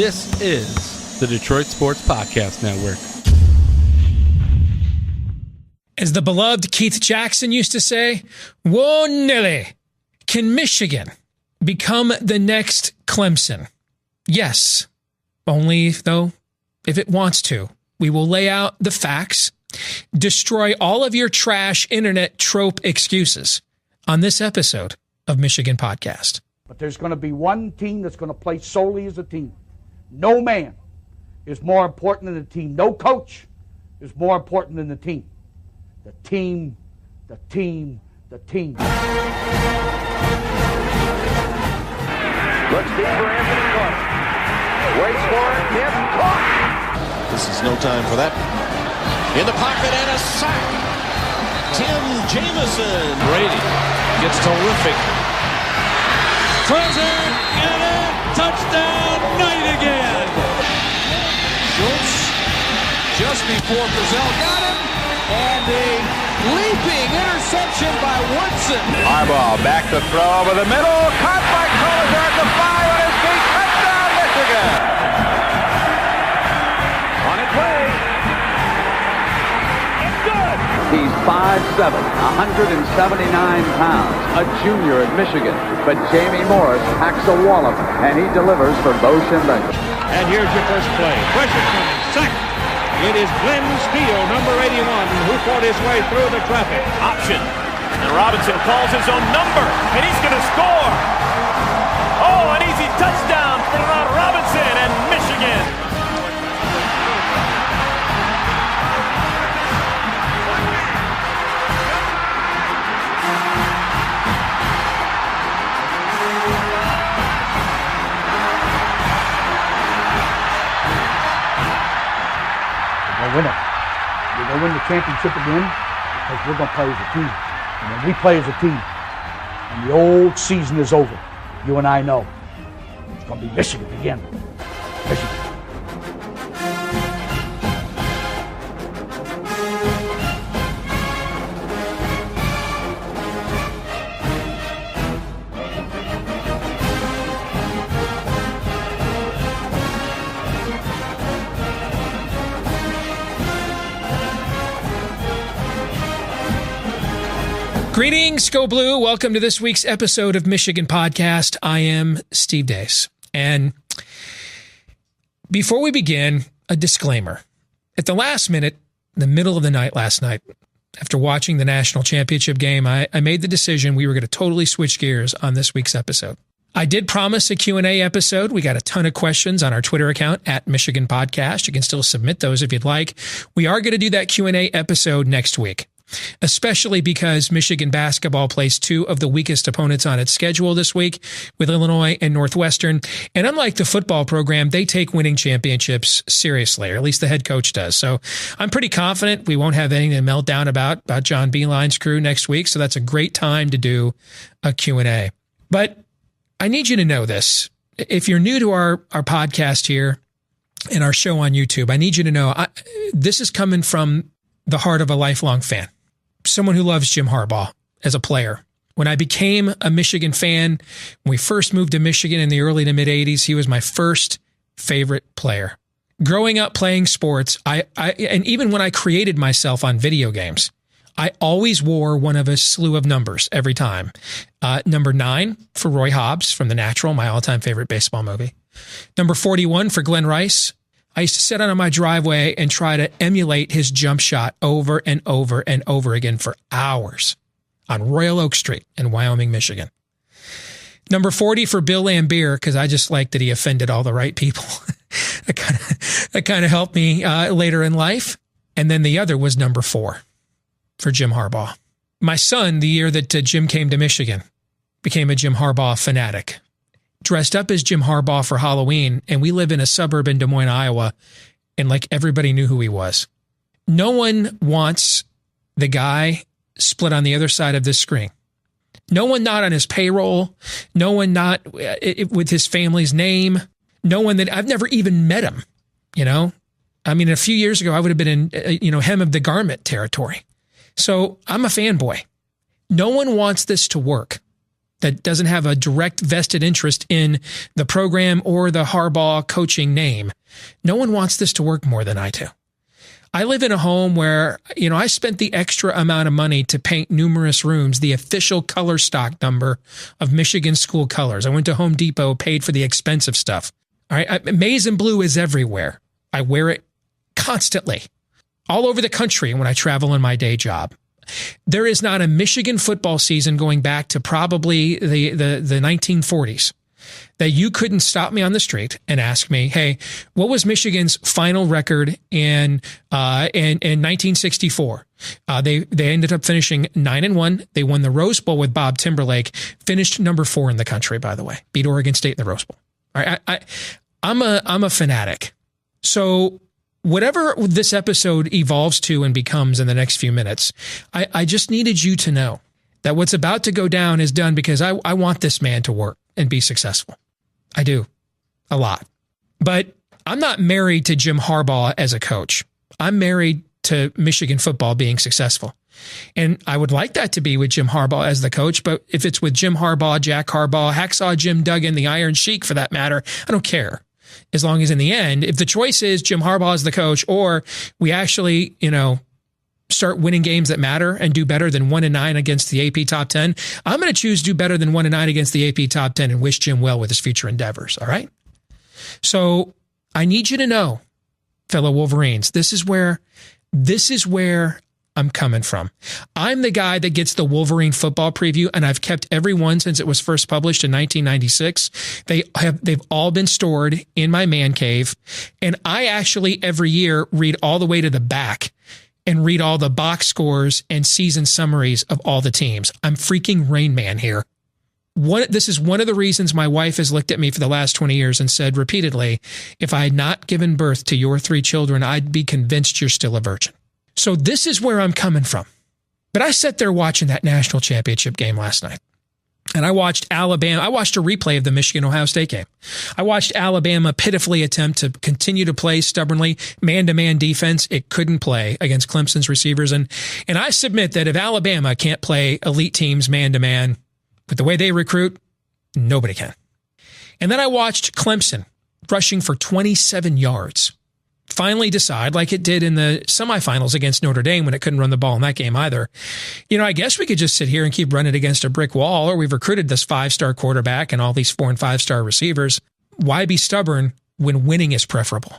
This is the Detroit Sports Podcast Network. As the beloved Keith Jackson used to say, "Whoa, Nelly, can Michigan become the next Clemson?" Yes, only though if it wants to. We will lay out the facts, destroy all of your trash internet trope excuses on this episode of Michigan Podcast. But there's going to be one team that's going to play solely as a team. No man is more important than the team. No coach is more important than the team. The team, the team, the team. Looks deep for Anthony Clark. Waits for it. Hit. Caught. This is no time for that. In the pocket and a sack. Tim Jamison. Brady gets terrific. Throws it. Get it. Touchdown. Knight again. Schultz just before Brazil got him. And a leaping interception by Woodson. Harbaugh back to throw over the middle. Caught by Collier at the 5 on his feet. Touchdown, Michigan. On its way. It's good. He's 5'7", 179 pounds, a junior at Michigan. But Jamie Morris packs a wallop, and he delivers for Bo Schembechler. And here's your first play. Pressure coming. Sack. It is Glenn Steele, number 81, who fought his way through the traffic. Option. And Robinson calls his own number, and he's going to score. Oh, an easy touchdown for Robinson and Michigan. Win it. We're going to win the championship again because we're going to play as a team. And when we play as a team and the old season is over, you and I know it's going to be Michigan again. Michigan. Greetings, Go Blue. Welcome to this week's episode of Michigan Podcast. I am Steve Deace. And before we begin, a disclaimer. At the last minute, in the middle of the night last night, after watching the national championship game, I made the decision we were going to totally switch gears on this week's episode. I did promise a Q&A episode. We got a ton of questions on our Twitter account at Michigan Podcast. You can still submit those if you'd like. We are going to do that Q&A episode next week, especially because Michigan basketball plays two of the weakest opponents on its schedule this week with Illinois and Northwestern. And unlike the football program, they take winning championships seriously, or at least the head coach does. So I'm pretty confident we won't have anything to melt down about John Beilein's crew next week. So that's a great time to do a Q&A. But I need you to know this. If you're new to our podcast here and our show on YouTube, I need you to know this is coming from the heart of a lifelong fan. Someone who loves Jim Harbaugh as a player. When I became a Michigan fan, when we first moved to Michigan in the early to mid 80s, he was my first favorite player. Growing up playing sports, and even when I created myself on video games, I always wore one of a slew of numbers every time. Number 9 for Roy Hobbs from The Natural, my all-time favorite baseball movie. Number 41 for Glenn Rice. I used to sit out on my driveway and try to emulate his jump shot over and over and over again for hours on Royal Oak Street in Wyoming, Michigan. Number 40 for Bill Laimbeer, because I just liked that he offended all the right people. that kind of helped me later in life. And then the other was number 4 for Jim Harbaugh. My son, the year that Jim came to Michigan, became a Jim Harbaugh fanatic. Dressed up as Jim Harbaugh for Halloween, and we live in a suburb in Des Moines, Iowa, and like everybody knew who he was. No one wants the guy split on the other side of this screen. No one not on his payroll, no one not with his family's name, no one that I've never even met him, you know? I mean, a few years ago, I would have been in, hem of the garment territory. So I'm a fanboy. No one wants this to work. that doesn't have a direct vested interest in the program or the Harbaugh coaching name. No one wants this to work more than I do. I live in a home where, I spent the extra amount of money to paint numerous rooms, the official color stock number of Michigan school colors. I went to Home Depot, paid for the expensive stuff. All right. Maize and blue is everywhere. I wear it constantly, all over the country when I travel in my day job. There is not a Michigan football season going back to probably the 1940s that you couldn't stop me on the street and ask me, hey, what was Michigan's final record in 1964? They ended up finishing 9-1. They won the Rose Bowl with Bob Timberlake, finished number 4 in the country, by the way, beat Oregon State in the Rose Bowl. All right, I'm a fanatic. So whatever this episode evolves to and becomes in the next few minutes, I just needed you to know that what's about to go down is done because I want this man to work and be successful. I do. A lot. But I'm not married to Jim Harbaugh as a coach. I'm married to Michigan football being successful. And I would like that to be with Jim Harbaugh as the coach, but if it's with Jim Harbaugh, Jack Harbaugh, Hacksaw Jim Duggan, the Iron Sheik for that matter, I don't care. As long as in the end, if the choice is Jim Harbaugh as the coach, or we actually, start winning games that matter and do better than 1-9 against the AP top 10, I'm going to choose do better than 1-9 against the AP top 10 and wish Jim well with his future endeavors. All right. So I need you to know, fellow Wolverines, this is where I'm coming from. I'm the guy that gets the Wolverine football preview, and I've kept every one since it was first published in 1996. They've all been stored in my man cave, and I actually every year read all the way to the back and read all the box scores and season summaries of all the teams. I'm freaking Rain Man here. This is one of the reasons my wife has looked at me for the last 20 years and said repeatedly, if I had not given birth to your 3 children, I'd be convinced you're still a virgin. So this is where I'm coming from. But I sat there watching that national championship game last night. And I watched Alabama. I watched a replay of the Michigan-Ohio State game. I watched Alabama pitifully attempt to continue to play stubbornly man-to-man defense. It couldn't play against Clemson's receivers. And I submit that if Alabama can't play elite teams man-to-man with the way they recruit, nobody can. And then I watched Clemson rushing for 27 yards. Finally decide, like it did in the semifinals against Notre Dame when it couldn't run the ball in that game either. I guess we could just sit here and keep running against a brick wall, or we've recruited this 5-star quarterback and all these 4- and 5-star receivers. Why be stubborn when winning is preferable?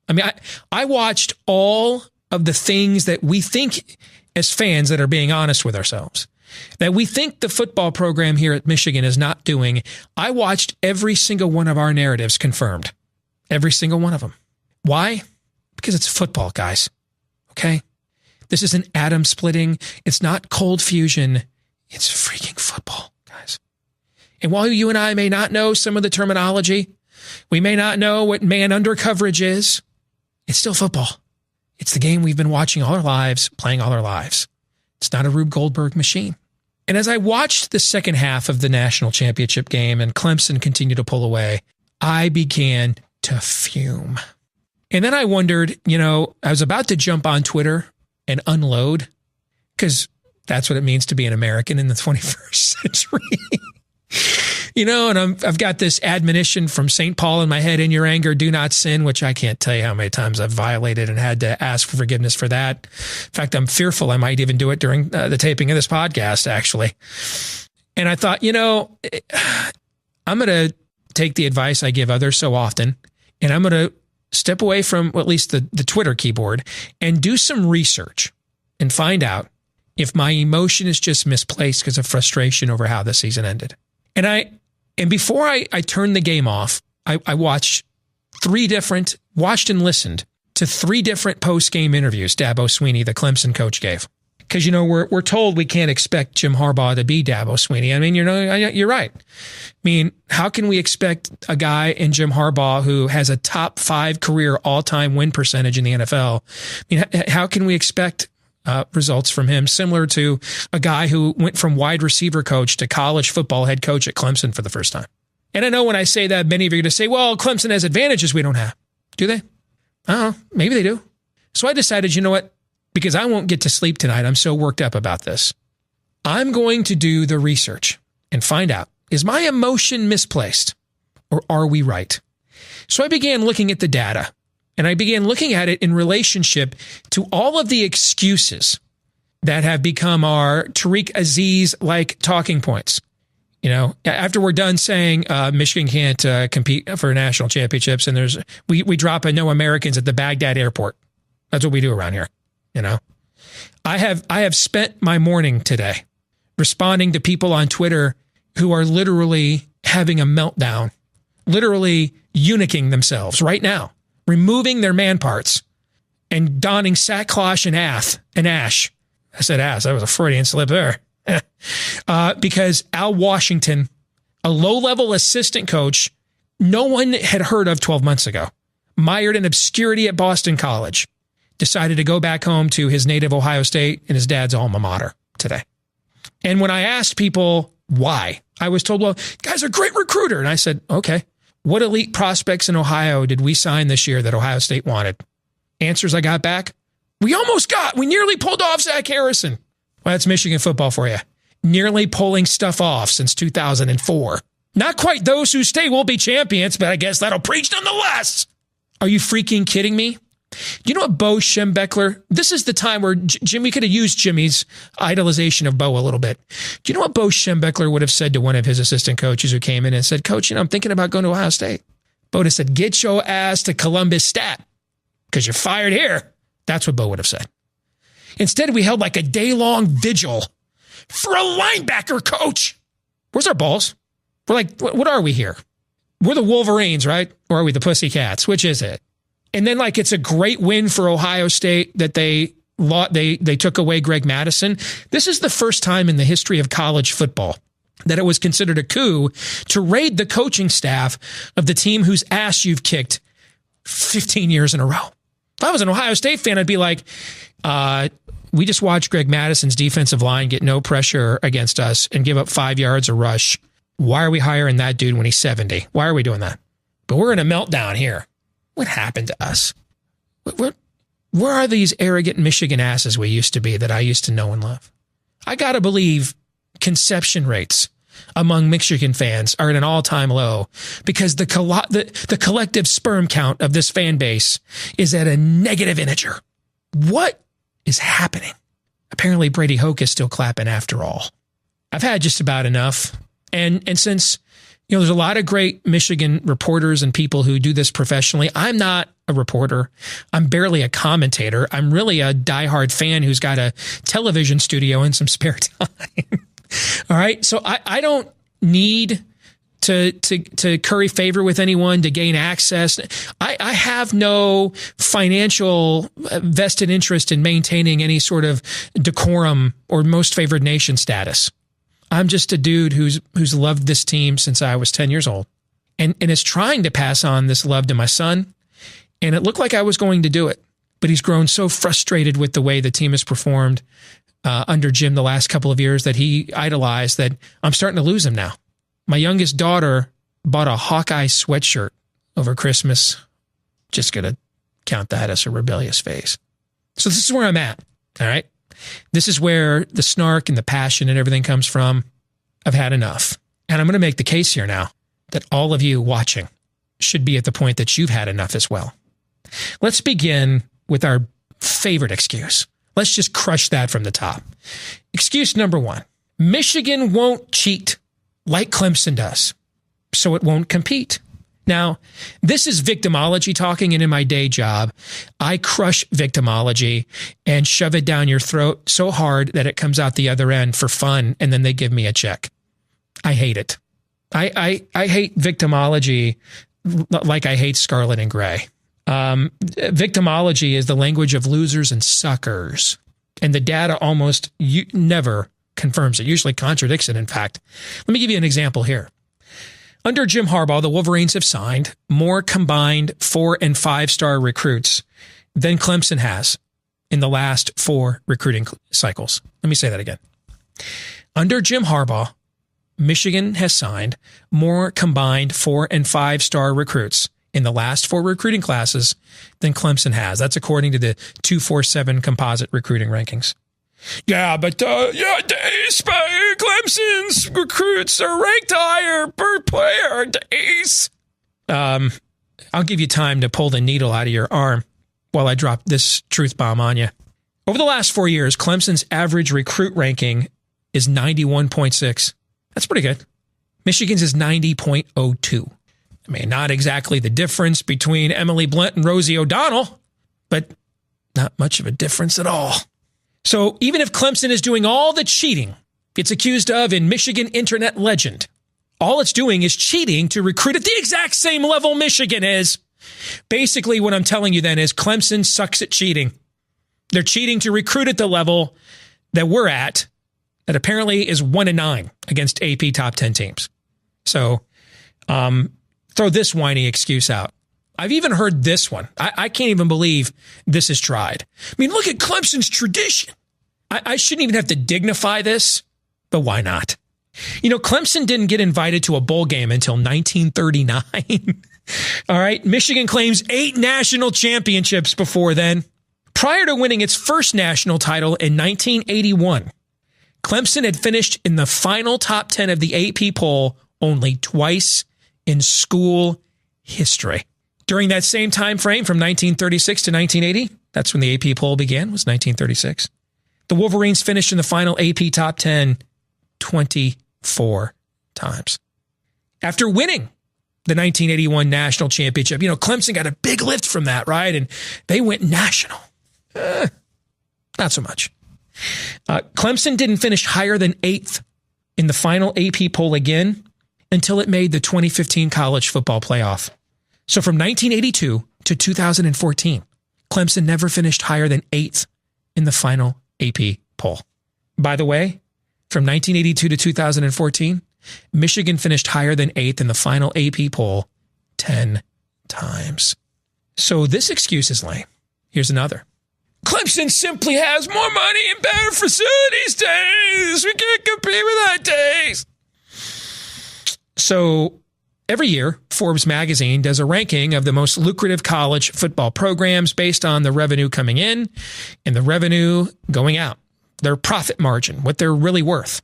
I mean, I watched all of the things that we think as fans that are being honest with ourselves, that we think the football program here at Michigan is not doing. I watched every single one of our narratives confirmed. Every single one of them. Why? Because it's football, guys. Okay? This isn't atom splitting. It's not cold fusion. It's freaking football, guys. And while you and I may not know some of the terminology, we may not know what man under coverage is, it's still football. It's the game we've been watching all our lives, playing all our lives. It's not a Rube Goldberg machine. And as I watched the second half of the national championship game and Clemson continued to pull away, I began to fume. And then I wondered, I was about to jump on Twitter and unload, because that's what it means to be an American in the 21st century. And I've got this admonition from St. Paul in my head, in your anger, do not sin, which I can't tell you how many times I've violated and had to ask for forgiveness for that. In fact, I'm fearful I might even do it during the taping of this podcast, actually. And I thought, I'm going to take the advice I give others so often, and I'm going to step away from at least the Twitter keyboard and do some research and find out if my emotion is just misplaced because of frustration over how the season ended. And before I turned the game off, I watched and listened to 3 different post-game interviews Dabo Swinney, the Clemson coach, gave. Because, we're told we can't expect Jim Harbaugh to be Dabo Swinney. I mean, you're right. I mean, how can we expect a guy in Jim Harbaugh who has a top 5 career all-time win percentage in the NFL? I mean, how can we expect results from him similar to a guy who went from wide receiver coach to college football head coach at Clemson for the first time? And I know when I say that, many of you are going to say, well, Clemson has advantages we don't have. Do they? I don't know. Maybe they do. So I decided, you know what? Because I won't get to sleep tonight, I'm so worked up about this. I'm going to do the research and find out Is my emotion misplaced, or are we right? So I began looking at the data, and I began looking at it in relationship to all of the excuses that have become our Tariq Aziz-like talking points. You know, after we're done saying Michigan can't compete for national championships, and we drop a no Americans at the Baghdad airport. That's what we do around here. You know, I have spent my morning today responding to people on Twitter who are literally having a meltdown, literally eunuching themselves right now, removing their man parts and donning sackcloth and ash. I said ass. That was a Freudian slip there. Because Al Washington, a low-level assistant coach no one had heard of 12 months ago, mired in obscurity at Boston College, decided to go back home to his native Ohio State and his dad's alma mater today. And when I asked people why, I was told, well, guy's a great recruiter. And I said, okay, what elite prospects in Ohio did we sign this year that Ohio State wanted? Answers I got back, we nearly pulled off Zach Harrison. Well, that's Michigan football for you. Nearly pulling stuff off since 2004. Not quite those who stay will be champions, but I guess that'll preach nonetheless. Are you freaking kidding me? You know what Bo Schembechler, this is the time where we could have used Jimmy's idolization of Bo a little bit. Do you know what Bo Schembechler would have said to one of his assistant coaches who came in and said, Coach, I'm thinking about going to Ohio State. Bo would have said, get your ass to Columbus Stat because you're fired here. That's what Bo would have said. Instead, we held like a day-long vigil for a linebacker coach. Where's our balls? We're like, what are we here? We're the Wolverines, right? Or are we the Pussycats? Which is it? And then like it's a great win for Ohio State that they took away Greg Madison. This is the first time in the history of college football that it was considered a coup to raid the coaching staff of the team whose ass you've kicked 15 years in a row. If I was an Ohio State fan, I'd be like, we just watched Greg Madison's defensive line get no pressure against us and give up 5 yards a rush. Why are we hiring that dude when he's 70? Why are we doing that? But we're in a meltdown here. What happened to us? Where are these arrogant Michigan asses we used to be that I used to know and love? I got to believe conception rates among Michigan fans are at an all-time low because the collective sperm count of this fan base is at a negative integer. What is happening? Apparently Brady Hoke is still clapping after all. I've had just about enough. And since, you know, there's a lot of great Michigan reporters and people who do this professionally, I'm not a reporter. I'm barely a commentator. I'm really a diehard fan who's got a television studio and some spare time. All right. So I don't need to curry favor with anyone to gain access. I have no financial vested interest in maintaining any sort of decorum or most favored nation status. I'm just a dude who's loved this team since I was 10 years old and is trying to pass on this love to my son. And it looked like I was going to do it, but he's grown so frustrated with the way the team has performed under Jim the last couple of years that he idolized that I'm starting to lose him now. My youngest daughter bought a Hawkeye sweatshirt over Christmas. Just going to count that as a rebellious phase. So this is where I'm at. All right. This is where the snark and the passion and everything comes from. I've had enough. And I'm going to make the case here now that all of you watching should be at the point that you've had enough as well. Let's begin with our favorite excuse. Let's just crush that from the top. Excuse number one, Michigan won't cheat like Clemson does, so it won't compete. Now, this is victimology talking, and in my day job, I crush victimology and shove it down your throat so hard that it comes out the other end for fun, and then they give me a check. I hate it. I hate victimology like I hate Scarlet and Gray. Victimology is the language of losers and suckers, and the data almost never confirms it, usually contradicts it, in fact. Let me give you an example here. Under Jim Harbaugh, the Wolverines have signed more combined 4- and 5-star recruits than Clemson has in the last 4 recruiting cycles. Let me say that again. Under Jim Harbaugh, Michigan has signed more combined 4- and 5-star recruits in the last 4 recruiting classes than Clemson has. That's according to the 247 composite recruiting rankings. Yeah, but Deace, Clemson's recruits are ranked higher per player. Deace. I'll give you time to pull the needle out of your arm while I drop this truth bomb on you. Over the last 4 years, Clemson's average recruit ranking is 91.6. That's pretty good. Michigan's is 90.02. I mean, not exactly the difference between Emily Blunt and Rosie O'Donnell, but not much of a difference at all. So even if Clemson is doing all the cheating it's accused of in Michigan internet legend, all it's doing is cheating to recruit at the exact same level Michigan is. Basically, what I'm telling you then is Clemson sucks at cheating. They're cheating to recruit at the level that we're at, that apparently is 1-9 against AP top 10 teams. So throw this whiny excuse out. I've even heard this one. I can't even believe this is tried. I mean, look at Clemson's tradition. I shouldn't even have to dignify this, but why not? You know, Clemson didn't get invited to a bowl game until 1939. All right. Michigan claims 8 national championships before then. Prior to winning its first national title in 1981, Clemson had finished in the final top 10 of the AP poll only twice in school history. During that same time frame from 1936 to 1980, that's when the AP poll began, was 1936. The Wolverines finished in the final AP top 10 24 times. After winning the 1981 national championship, you know, Clemson got a big lift from that, right? And they went national. Not so much. Clemson didn't finish higher than 8th in the final AP poll again until it made the 2015 college football playoff. So from 1982 to 2014, Clemson never finished higher than 8th in the final AP poll. By the way, from 1982 to 2014, Michigan finished higher than 8th in the final AP poll 10 times. So this excuse is lame. Here's another. Clemson simply has more money and better facilities, Deace. We can't compete with that, Deace. So every year, Forbes magazine does a ranking of the most lucrative college football programs based on the revenue coming in and the revenue going out, their profit margin, what they're really worth.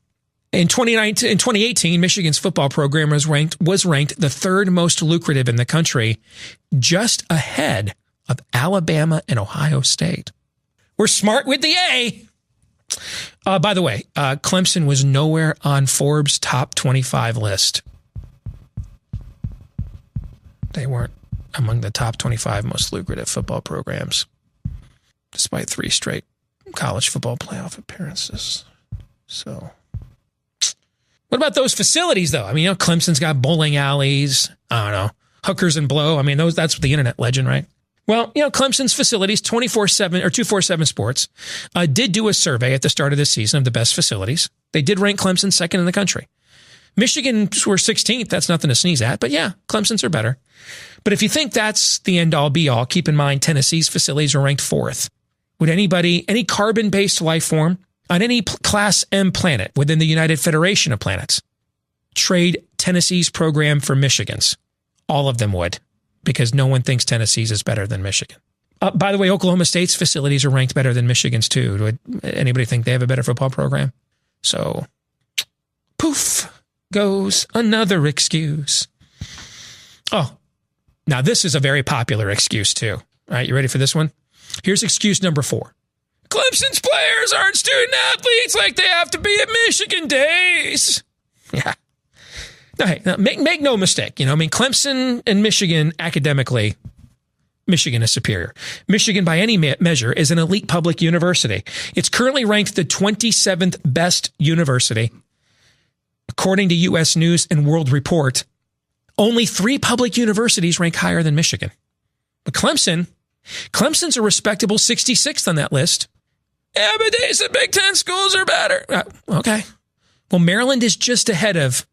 In 2018, Michigan's football program was ranked the 3rd most lucrative in the country, just ahead of Alabama and Ohio State. We're smart with the A. By the way, Clemson was nowhere on Forbes' top 25 list. They weren't among the top 25 most lucrative football programs, despite 3 straight college football playoff appearances. So, what about those facilities, though? I mean, you know, Clemson's got bowling alleys, I don't know, hookers and blow. I mean, that's the internet legend, right? Well, you know, Clemson's facilities, 24/7 or 247 Sports, did do a survey at the start of this season of the best facilities. They did rank Clemson 2nd in the country. Michigan's were 16th. That's nothing to sneeze at. But yeah, Clemson's are better. But if you think that's the end-all, be-all, keep in mind Tennessee's facilities are ranked 4th. Would anybody, any carbon-based life form on any Class M planet within the United Federation of Planets, trade Tennessee's program for Michigan's? All of them would, because no one thinks Tennessee's is better than Michigan. By the way, Oklahoma State's facilities are ranked better than Michigan's too. Would anybody think they have a better football program? So, poof goes another excuse. Oh, now this is a very popular excuse too. All right, you ready for this one? Here's excuse number 4. Clemson's players aren't student athletes like they have to be at Michigan Days. Yeah. No, hey, make no mistake. You know, I mean, Clemson and Michigan academically, Michigan is superior. Michigan, by any measure, is an elite public university. It's currently ranked the 27th best university. According to U.S. News and World Report, only 3 public universities rank higher than Michigan. But Clemson's a respectable 66th on that list. Yeah, but they said Big Ten schools are better. Okay. Well, Maryland is just ahead of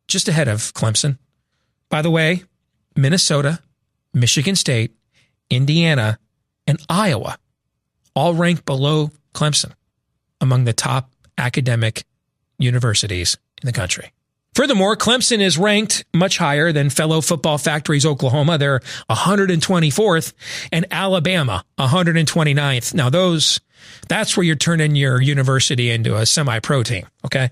Clemson. By the way, Minnesota, Michigan State, Indiana, and Iowa all rank below Clemson among the top academic universities in the country. Furthermore, Clemson is ranked much higher than fellow Football Factory's Oklahoma. They're 124th, and Alabama 129th. Now that's where you're turning your university into a semi-pro team, okay?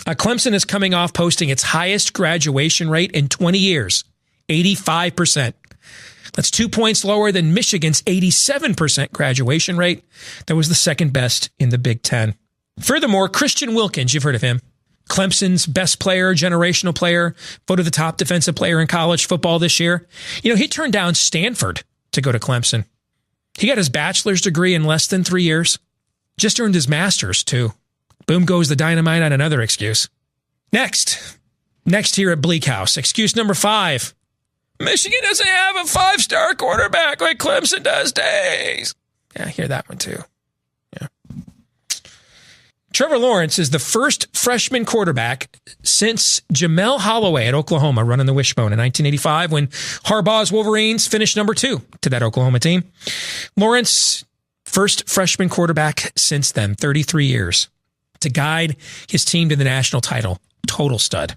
Clemson is coming off posting its highest graduation rate in 20 years, 85%. That's 2 points lower than Michigan's 87% graduation rate. That was the second best in the Big Ten. Furthermore, Christian Wilkins, you've heard of him, Clemson's best player, generational player, voted the top defensive player in college football this year. He turned down Stanford to go to Clemson. He got his bachelor's degree in less than 3 years. Just earned his master's, too. Boom goes the dynamite on another excuse. Next here at Bleak House, excuse number 5. Michigan doesn't have a 5-star quarterback like Clemson does, Days. Yeah, I hear that one, too. Yeah. Trevor Lawrence is the first freshman quarterback since Jamel Holloway at Oklahoma running the wishbone in 1985 when Harbaugh's Wolverines finished number 2 to that Oklahoma team. Lawrence, first freshman quarterback since then, 33 years, to guide his team to the national title. Total stud.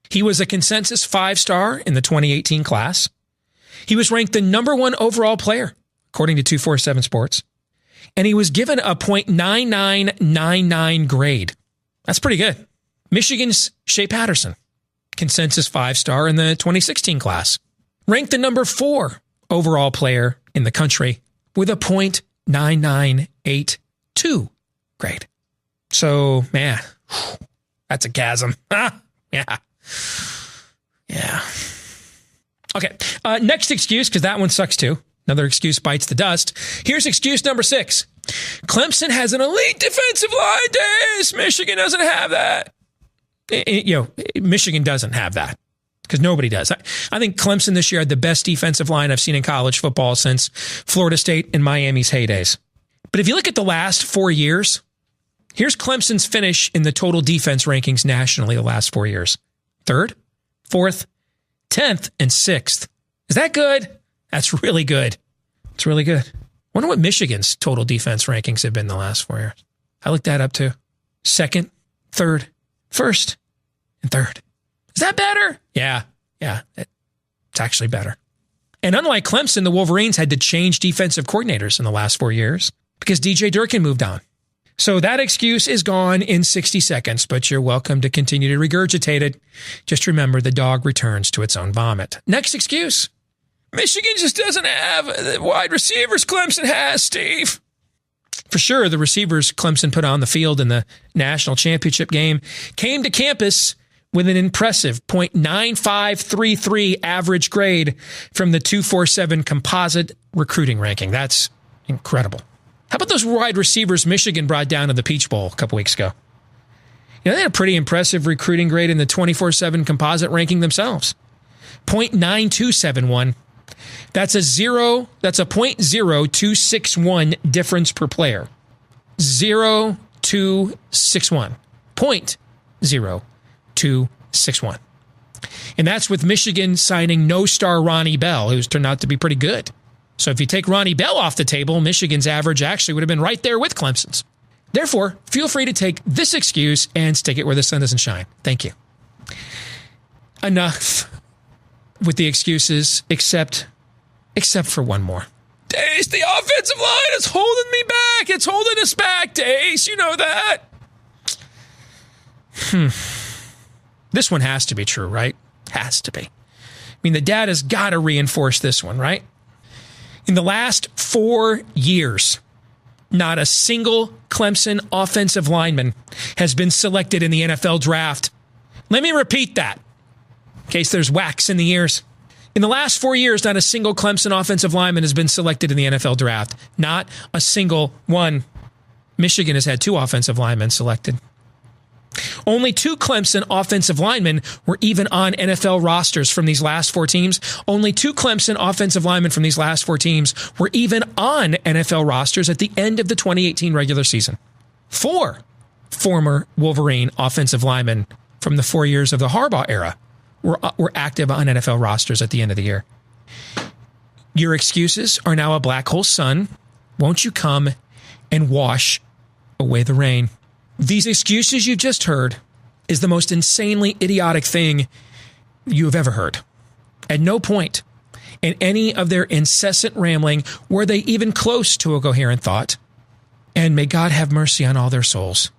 He was a consensus 5-star in the 2018 class. He was ranked the number 1 overall player, according to 247 Sports. And he was given a .9999 grade. That's pretty good. Michigan's Shea Patterson, consensus 5-star in the 2016 class, ranked the number 4 overall player in the country with a .9982 grade. So, man, that's a chasm. Yeah. Okay, next excuse, because that one sucks too. Another excuse bites the dust. Here's excuse number 6. Clemson has an elite defensive line, Days. Michigan doesn't have that. Michigan doesn't have that because nobody does. I think Clemson this year had the best defensive line I've seen in college football since Florida State and Miami's heydays. But if you look at the last 4 years, here's Clemson's finish in the total defense rankings nationally the last 4 years. 3rd, 4th, 10th, and 6th. Is that good? That's really good. It's really good. Wonder what Michigan's total defense rankings have been the last 4 years. I looked that up too. 2nd, 3rd, 1st, and 3rd. Is that better? Yeah, it's actually better. And unlike Clemson, the Wolverines had to change defensive coordinators in the last 4 years because DJ Durkin moved on. So that excuse is gone in 60 seconds, but you're welcome to continue to regurgitate it. Just remember, the dog returns to its own vomit. Next excuse. Michigan just doesn't have the wide receivers Clemson has, Steve. For sure, the receivers Clemson put on the field in the national championship game came to campus with an impressive .9533 average grade from the 247 composite recruiting ranking. That's incredible. How about those wide receivers Michigan brought down to the Peach Bowl a couple weeks ago? They had a pretty impressive recruiting grade in the 24/7 composite ranking themselves. .9271. That's a .0261 difference per player. 0.261. .0261. And that's with Michigan signing no-star Ronnie Bell, who's turned out to be pretty good. So if you take Ronnie Bell off the table, Michigan's average actually would have been right there with Clemson's. Therefore, feel free to take this excuse and stick it where the sun doesn't shine. Thank you. Enough with the excuses, except for one more. Dace, the offensive line is holding me back. It's holding us back, Dace. You know that. This one has to be true, right? Has to be. I mean, the data's got to reinforce this one, right? In the last 4 years, not a single Clemson offensive lineman has been selected in the NFL draft. Let me repeat that in case there's wax in the ears. In the last 4 years, not a single Clemson offensive lineman has been selected in the NFL draft. Not a single one. Michigan has had 2 offensive linemen selected. Only 2 Clemson offensive linemen were even on NFL rosters from these last 4 teams. Only 2 Clemson offensive linemen from these last 4 teams were even on NFL rosters at the end of the 2018 regular season. 4 former Wolverine offensive linemen from the 4 years of the Harbaugh era were active on NFL rosters at the end of the year. Your excuses are now a black hole sun. Won't you come and wash away the rain? These excuses you just heard is the most insanely idiotic thing you have ever heard. At no point in any of their incessant rambling were they even close to a coherent thought. And may God have mercy on all their souls.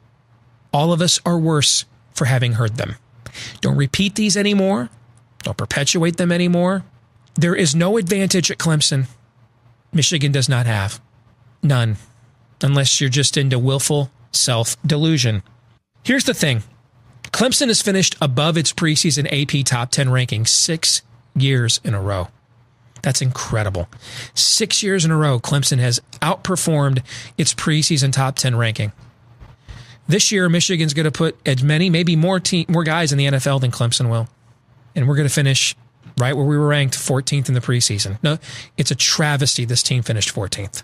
All of us are worse for having heard them. Don't repeat these anymore. Don't perpetuate them anymore. There is no advantage at Clemson Michigan does not have. None. Unless you're just into willful self-delusion. Here's the thing. Clemson has finished above its preseason AP top 10 ranking 6 years in a row. That's incredible. 6 years in a row, Clemson has outperformed its preseason top 10 ranking. This year, Michigan's going to put as many, maybe more guys in the NFL than Clemson will. And we're going to finish right where we were ranked 14th in the preseason. No, it's a travesty this team finished 14th.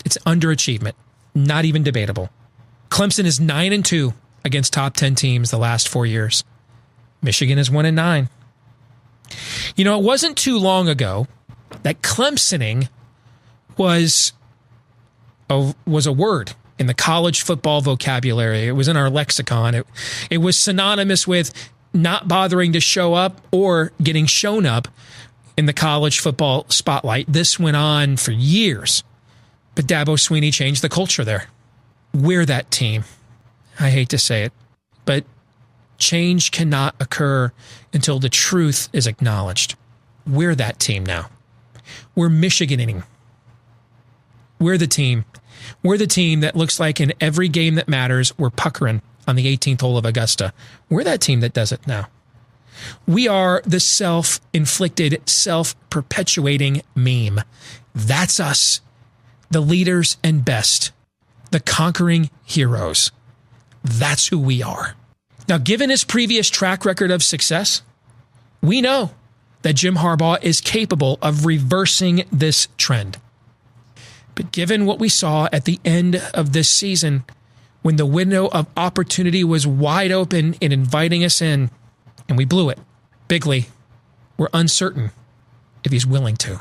It's underachievement. Not even debatable. Clemson is 9-2 against top 10 teams the last 4 years. Michigan is 1-9. You know, it wasn't too long ago that Clemsoning was a word in the college football vocabulary. It was in our lexicon. It was synonymous with not bothering to show up or getting shown up in the college football spotlight. This went on for years. But Dabo Swinney changed the culture there. We're that team. I hate to say it, but change cannot occur until the truth is acknowledged. We're that team now. We're Michiganing. We're the team. We're the team that looks like in every game that matters, we're puckering on the 18th hole of Augusta. We're that team that does it now. We are the self-inflicted, self-perpetuating meme. That's us. The leaders and best. The conquering heroes. That's who we are. Now, given his previous track record of success, we know that Jim Harbaugh is capable of reversing this trend. But given what we saw at the end of this season, when the window of opportunity was wide open in inviting us in, and we blew it bigly, we're uncertain if he's willing to.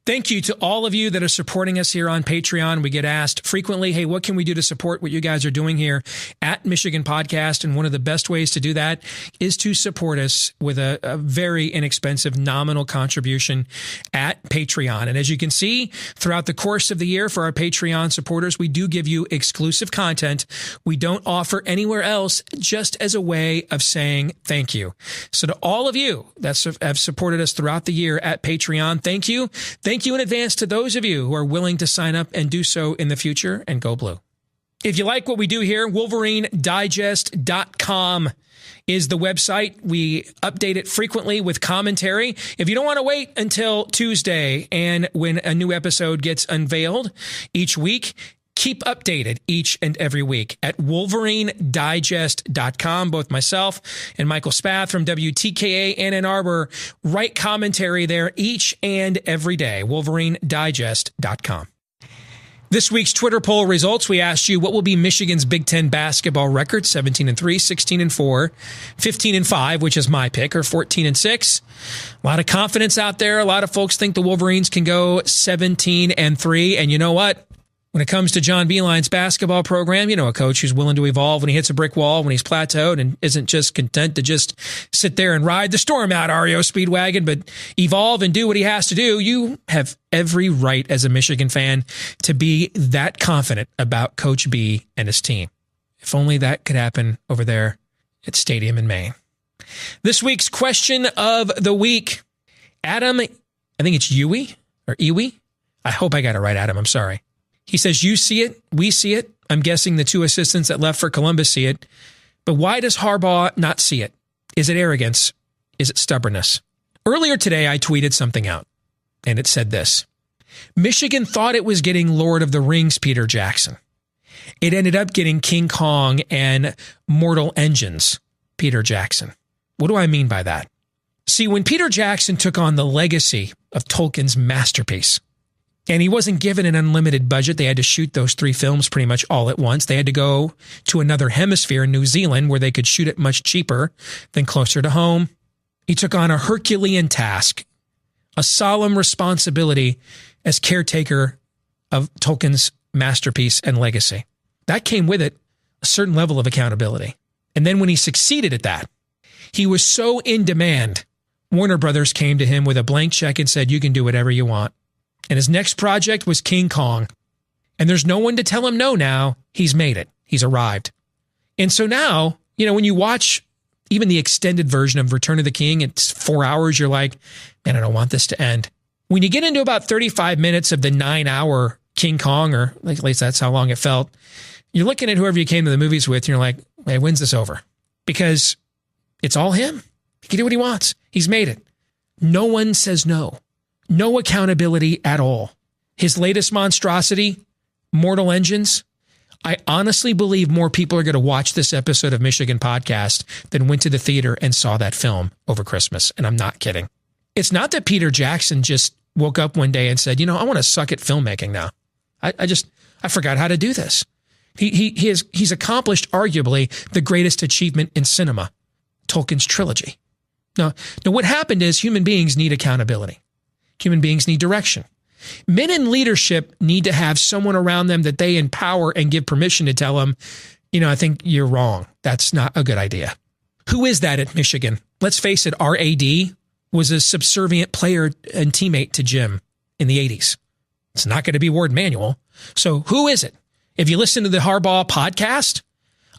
Thank you to all of you that are supporting us here on Patreon. We get asked frequently, hey, what can we do to support what you guys are doing here at Michigan Podcast? And one of the best ways to do that is to support us with a very inexpensive nominal contribution at Patreon. And as you can see, throughout the course of the year for our Patreon supporters, we do give you exclusive content we don't offer anywhere else, just as a way of saying thank you. So to all of you that have supported us throughout the year at Patreon, thank you. Thank you in advance to those of you who are willing to sign up and do so in the future, and go blue. If you like what we do here, WolverineDigest.com is the website. We update it frequently with commentary. If you don't want to wait until Tuesday and when a new episode gets unveiled each week, keep updated each and every week at WolverineDigest.com. Both myself and Michael Spath from WTKA and Ann Arbor write commentary there each and every day. WolverineDigest.com. This week's Twitter poll results, we asked you what will be Michigan's Big Ten basketball record, 17-3, 16-4, 15-5, which is my pick, or 14-6. A lot of confidence out there. A lot of folks think the Wolverines can go 17-3. And you know what? When it comes to John Beilein's basketball program, you know, a coach who's willing to evolve when he hits a brick wall, when he's plateaued, and isn't just content to just sit there and ride the storm out, REO Speedwagon, but evolve and do what he has to do. You have every right as a Michigan fan to be that confident about Coach B and his team. If only that could happen over there at Stadium in Maine. This week's question of the week. Adam, I think it's Iwi. I hope I got it right, Adam. I'm sorry. He says, you see it, we see it. I'm guessing the two assistants that left for Columbus see it. But why does Harbaugh not see it? Is it arrogance? Is it stubbornness? Earlier today, I tweeted something out, and it said this. Michigan thought it was getting Lord of the Rings Peter Jackson. It ended up getting King Kong and Mortal Engines Peter Jackson. What do I mean by that? See, when Peter Jackson took on the legacy of Tolkien's masterpiece, and he wasn't given an unlimited budget. They had to shoot those 3 films pretty much all at once. They had to go to another hemisphere in New Zealand where they could shoot it much cheaper than closer to home. He took on a Herculean task, a solemn responsibility as caretaker of Tolkien's masterpiece and legacy. That came with it a certain level of accountability. And then when he succeeded at that, he was so in demand, Warner Brothers came to him with a blank check and said, you can do whatever you want. And his next project was King Kong. And there's no one to tell him no now. He's made it. He's arrived. And so now, when you watch even the extended version of Return of the King, it's 4 hours. You're like, man, I don't want this to end. When you get into about 35 minutes of the 9-hour King Kong, or at least that's how long it felt, you're looking at whoever you came to the movies with, and you're like, hey, when's this over? Because it's all him. He can do what he wants. He's made it. No one says no. No accountability at all. His latest monstrosity, Mortal Engines, I honestly believe more people are going to watch this episode of Michigan Podcast than went to the theater and saw that film over Christmas. And I'm not kidding. It's not that Peter Jackson just woke up one day and said, I want to suck at filmmaking now. I forgot how to do this. He's accomplished arguably the greatest achievement in cinema, Tolkien's trilogy. Now, what happened is human beings need accountability. Human beings need direction. Men in leadership need to have someone around them that they empower and give permission to tell them, I think you're wrong. That's not a good idea. Who is that at Michigan? Let's face it, our AD was a subservient player and teammate to Jim in the 80s. It's not going to be Ward Manuel. So who is it? If you listen to the Harbaugh podcast,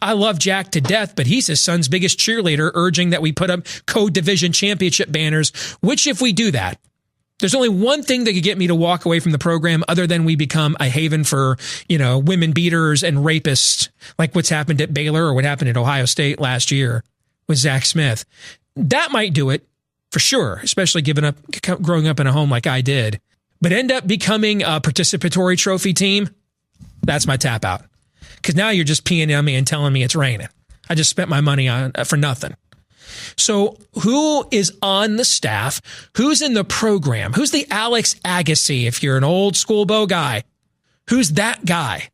I love Jack to death, but he's his son's biggest cheerleader, urging that we put up co-division championship banners, which if we do that, there's only one thing that could get me to walk away from the program other than we become a haven for, women beaters and rapists, like what's happened at Baylor or what happened at Ohio State last year with Zach Smith. That might do it for sure, especially growing up in a home like I did. But end up becoming a participatory trophy team, that's my tap out. Because now you're just peeing on me and telling me it's raining. I just spent my money on for nothing. So who is on the staff? Who's in the program? Who's the Alex Agassi if you're an old school Bo guy? Who's that guy?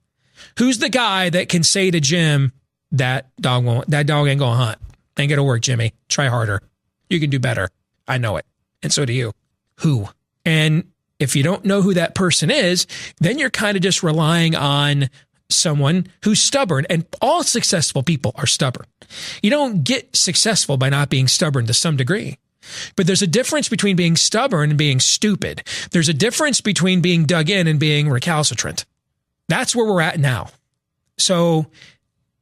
Who's the guy that can say to Jim, that dog ain't going to hunt. Ain't going to work, Jimmy. Try harder. You can do better. I know it. And so do you. Who? And if you don't know who that person is, then you're kind of just relying on someone who's stubborn, and all successful people are stubborn. You don't get successful by not being stubborn to some degree. But there's a difference between being stubborn and being stupid. There's a difference between being dug in and being recalcitrant. That's where we're at now. So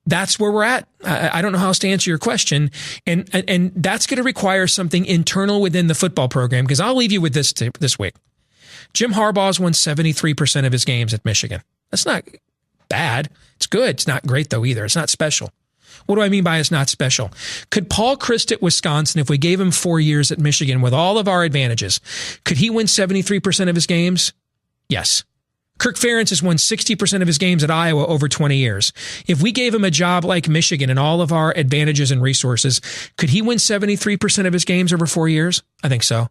that's where we're at. I don't know how else to answer your question. And that's going to require something internal within the football program, because I'll leave you with this week. Jim Harbaugh's won 73% of his games at Michigan. That's not bad. It's good. It's not great, though, either. It's not special. What do I mean by it's not special? Could Paul Chryst at Wisconsin, if we gave him 4 years at Michigan with all of our advantages, could he win 73% of his games? Yes. Kirk Ferentz has won 60% of his games at Iowa over 20 years. If we gave him a job like Michigan and all of our advantages and resources, could he win 73% of his games over 4 years? I think so.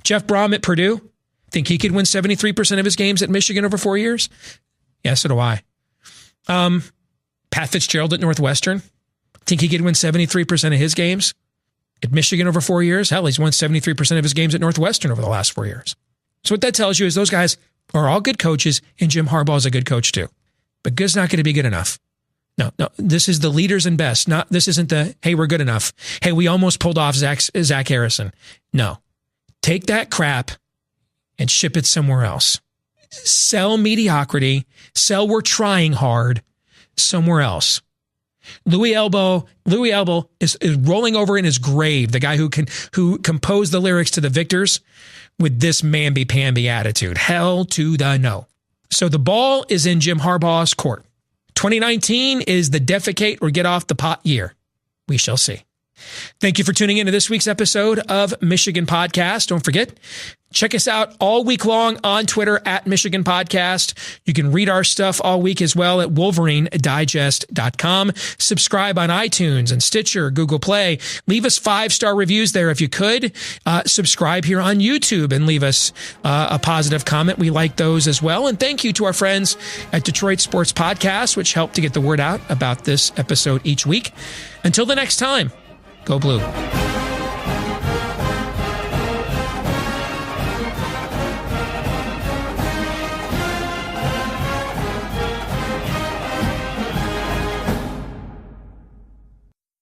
Jeff Brom at Purdue, think he could win 73% of his games at Michigan over 4 years? Yes, so do I. Pat Fitzgerald at Northwestern, think he could win 73% of his games at Michigan over 4 years? Hell, he's won 73% of his games at Northwestern over the last 4 years. So what that tells you is those guys are all good coaches, and Jim Harbaugh is a good coach too. But good's not going to be good enough. No, this is the leaders and best. This isn't the, hey, we're good enough. Hey, we almost pulled off Zach Harrison. No. Take that crap and ship it somewhere else. Sell mediocrity. Sell we're trying hard somewhere else. Louis Elbow is rolling over in his grave, the guy who composed the lyrics to The Victors with this mamby-pamby attitude. Hell to the no. So the ball is in Jim Harbaugh's court. 2019 is the defecate or get off the pot year. We shall see. Thank you for tuning into this week's episode of Michigan Podcast. Don't forget, check us out all week long on Twitter at Michigan Podcast. You can read our stuff all week as well at WolverineDigest.com. Subscribe on iTunes and Stitcher, Google Play. Leave us 5-star reviews there if you could. Subscribe here on YouTube and leave us a positive comment. We like those as well. And thank you to our friends at Detroit Sports Podcast, which help to get the word out about this episode each week. Until the next time, go Blue.